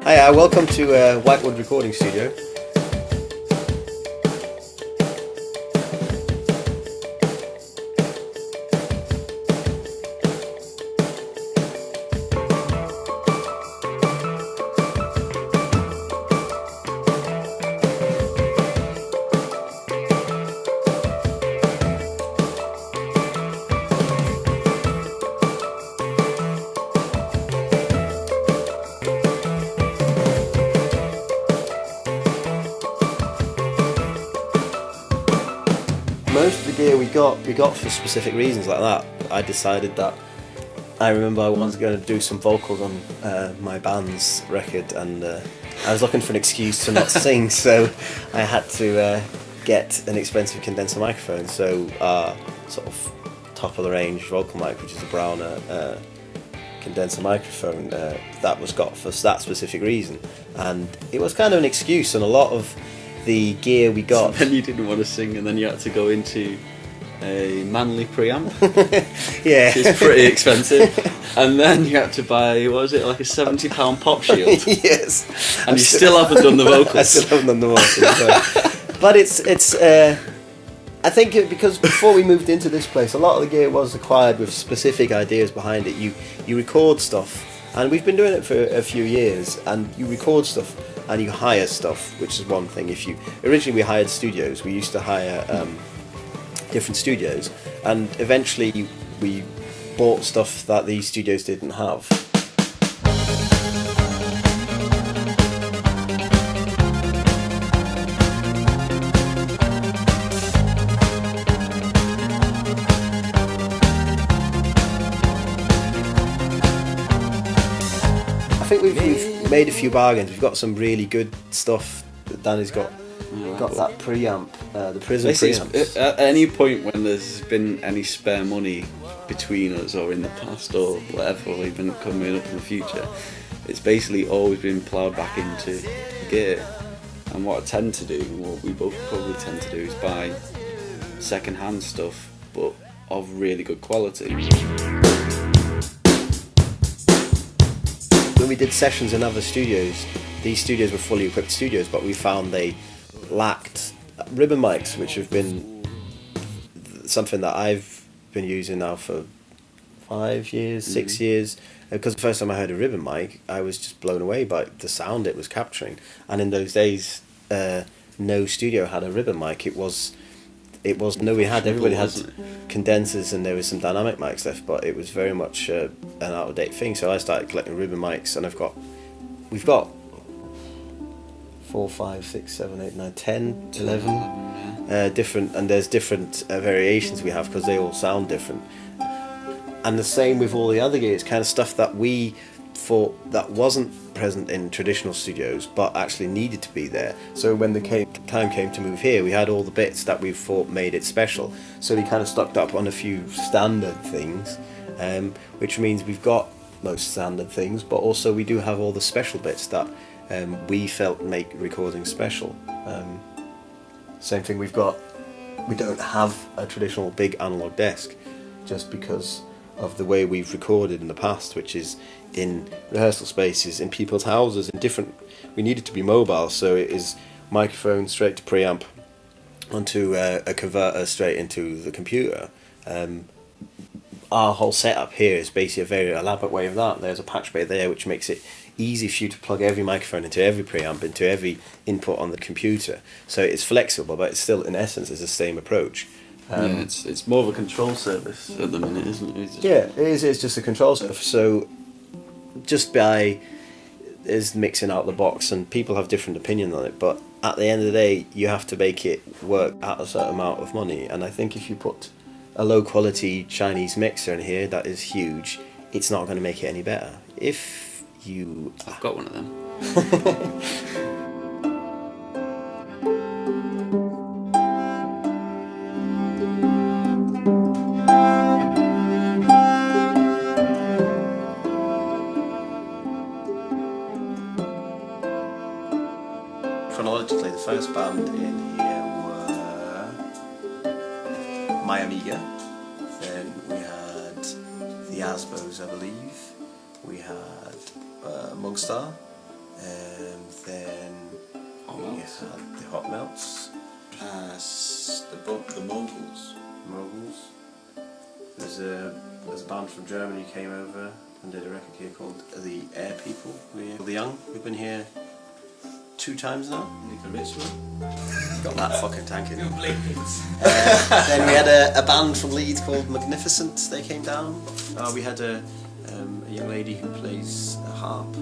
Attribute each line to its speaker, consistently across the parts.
Speaker 1: Hi, welcome to Whitewood Recording Studio. Most of the gear we got for specific reasons like that. I decided that I remember I was going to do some vocals on my band's record, and I was looking for an excuse to not sing, so I had to get an expensive condenser microphone. So sort of top of the range vocal mic, which is a Browner condenser microphone, that was got for that specific reason, and it was kind of an excuse. And a lot of the gear we got.
Speaker 2: So then you didn't want to sing, and then you had to go into a manly preamp.
Speaker 1: Yeah,
Speaker 2: which is pretty expensive. And then you had to buy, what was it, like a £70 pop shield?
Speaker 1: Yes.
Speaker 2: And you still haven't done the vocals.
Speaker 1: I still haven't done the vocals. But it's I think because before we moved into this place, a lot of the gear was acquired with specific ideas behind it. You record stuff, and we've been doing it for a few years, and you record stuff and you hire stuff, which is one thing. Originally we hired studios, we used to hire different studios, and eventually we bought stuff that these studios didn't have. I think we've made a few bargains. We've got some really good stuff. Danny's got that preamp, the Prism preamps.
Speaker 2: At any point when there's been any spare money between us, or in the past, or whatever, or even coming up in the future, it's basically always been ploughed back into gear. And what I tend to do, what we both probably tend to do, is buy second-hand stuff, but of really good quality.
Speaker 1: When we did sessions in other studios, these studios were fully equipped studios, but we found they lacked ribbon mics, which have been something that I've been using now for 5 years, 6 years. Because the first time I heard a ribbon mic, I was just blown away by the sound it was capturing. And in those days, no studio had a ribbon mic. Everybody had condensers, and there was some dynamic mics left, but it was very much an out-of-date thing. So I started collecting ribbon mics, and we've got 4, 5, 6, 7, 8, 9, 10, 11 different, and there's different variations we have because they all sound different. And the same with all the other gear. It's kind of stuff that we thought that wasn't present in traditional studios but actually needed to be there. So when the time came to move here, we had all the bits that we thought made it special. So we kind of stocked up on a few standard things, which means we've got most standard things, but also we do have all the special bits that we felt make recording special. Same thing, we don't have a traditional big analog desk, just because of the way we've recorded in the past, which is in rehearsal spaces, in people's houses, we needed to be mobile, so it is microphone straight to preamp onto a converter straight into the computer. Our whole setup here is basically a very elaborate way of that. There's a patch bay there which makes it easy for you to plug every microphone into every preamp, into every input on the computer. So it's flexible, but it's still, in essence, is the same approach.
Speaker 2: It's more of a control service at the minute, isn't it?
Speaker 1: Yeah, it is. It's just a control service. So just is mixing out the box, and people have different opinions on it. But at the end of the day, you have to make it work at a certain amount of money. And I think if you put a low quality Chinese mixer in here that is huge, it's not going to make it any better.
Speaker 2: I've got one of them.
Speaker 1: Chronologically, the first band in here were My Amiga, then we had the Asbos, I believe, we had Mugstar, Then
Speaker 2: Hot
Speaker 1: we
Speaker 2: Melts.
Speaker 1: had the Hot Melts,
Speaker 2: The Moguls.
Speaker 1: Moguls. There's a band from Germany who came over and did a record here called the Air People. The Young. We've been here 2 times now. Got that fucking tank in. Then we had a band from Leeds called Magnificent. They came down. We had a young lady who plays a harp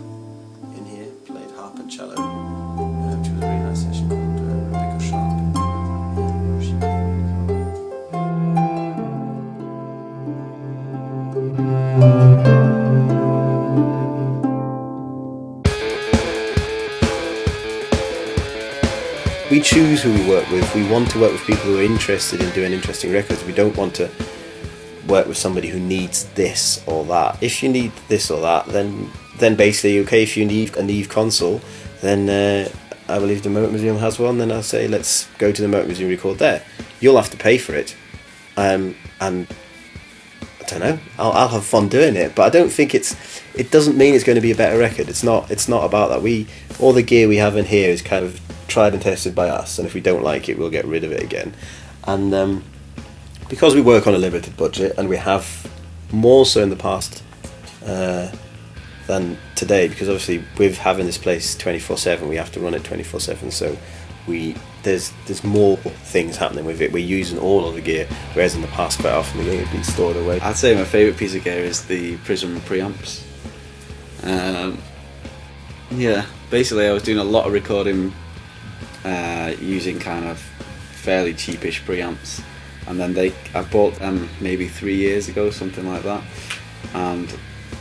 Speaker 1: in here. Played harp and cello. Which was a really nice session called Rebecca Sharp. She came. We choose who we work with. We want to work with people who are interested in doing interesting records. We don't want to work with somebody who needs this or that. If you need this or that, then basically, okay, if you need a Neve console, then I believe the Motor Museum has one, then I'll say, let's go to the Motor Museum and record there. You'll have to pay for it. And I don't know, I'll have fun doing it, but I don't think it doesn't mean it's going to be a better record. It's not about that. All the gear we have in here is kind of tried and tested by us, and if we don't like it, we'll get rid of it again. And because we work on a limited budget, and we have more so in the past than today, because obviously with having this place 24/7, we have to run it 24/7, so there's more things happening with it. We're using all of the gear, whereas in the past quite often the gear had been stored away.
Speaker 2: I'd say my favourite piece of gear is the Prism preamps. Yeah, basically I was doing a lot of recording using kind of fairly cheapish preamps, and then I bought them maybe 3 years ago, something like that, and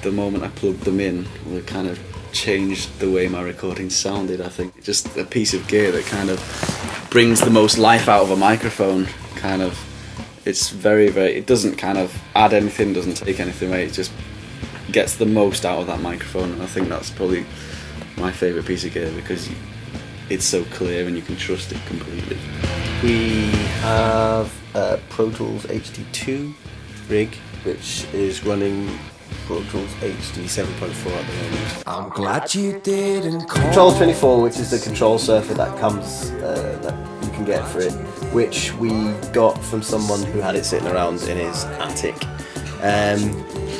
Speaker 2: the moment I plugged them in, it kind of changed the way my recording sounded. I think just a piece of gear that kind of brings the most life out of a microphone. Kind of, it's very, very, it doesn't kind of add anything, doesn't take anything away, it just gets the most out of that microphone, and I think that's probably my favourite piece of gear because it's so clear and you can trust it completely.
Speaker 1: We have a Pro Tools HD2 rig, which is running Pro Tools HD 7.4 at the moment.
Speaker 3: I'm glad you didn't call.
Speaker 1: Control 24, which is the control surfer that comes, that you can get for it, which we got from someone who had it sitting around in his attic.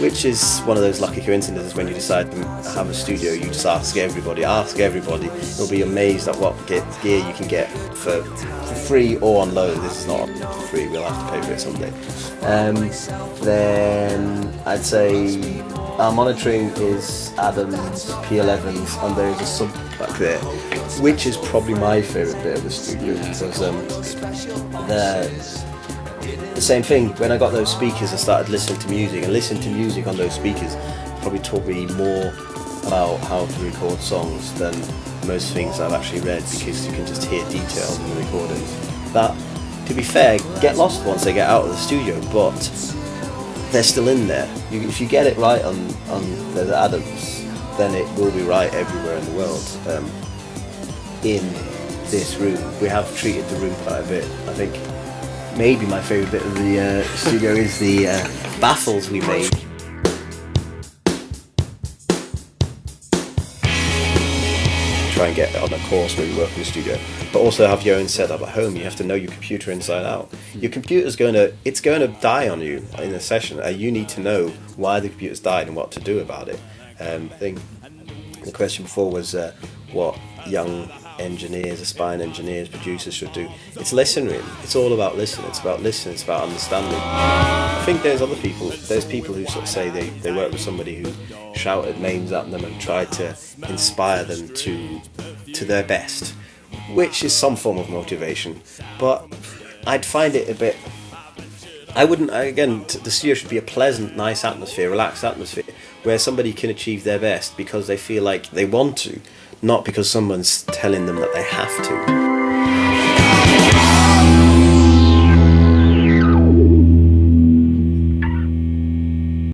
Speaker 1: Which is one of those lucky coincidences when you decide to have a studio. You just ask everybody. You'll be amazed at what gear you can get for free or on loan. This is not for free, we'll have to pay for it someday. Then I'd say our monitoring is Adam's P11s, and there is a sub back there, which is probably my favourite bit of the studio, because the same thing, when I got those speakers I started listening to music, and listening to music on those speakers probably taught me more about how to record songs than most things I've actually read, because you can just hear details in the recordings that, to be fair, get lost once they get out of the studio, but they're still in there. If you get it right on the Adams, then it will be right everywhere in the world. In this room, we have treated the room quite a bit. I think maybe my favourite bit of the studio is the baffles we made. Try and get on a course when you work in the studio, but also have your own setup at home. You have to know your computer inside out. Your computer's going to die on you in a session, and you need to know why the computer's died and what to do about it. I think the question before was what young engineers, aspiring engineers, producers should do. It's listening. It's all about listening. It's about listening. It's about understanding. I think there's people who sort of say they work with somebody who shouted names at them and tried to inspire them to their best, which is some form of motivation. But I'd find it a bit. The studio should be a pleasant, nice atmosphere, relaxed atmosphere, where somebody can achieve their best because they feel like they want to, not because someone's telling them that they have to.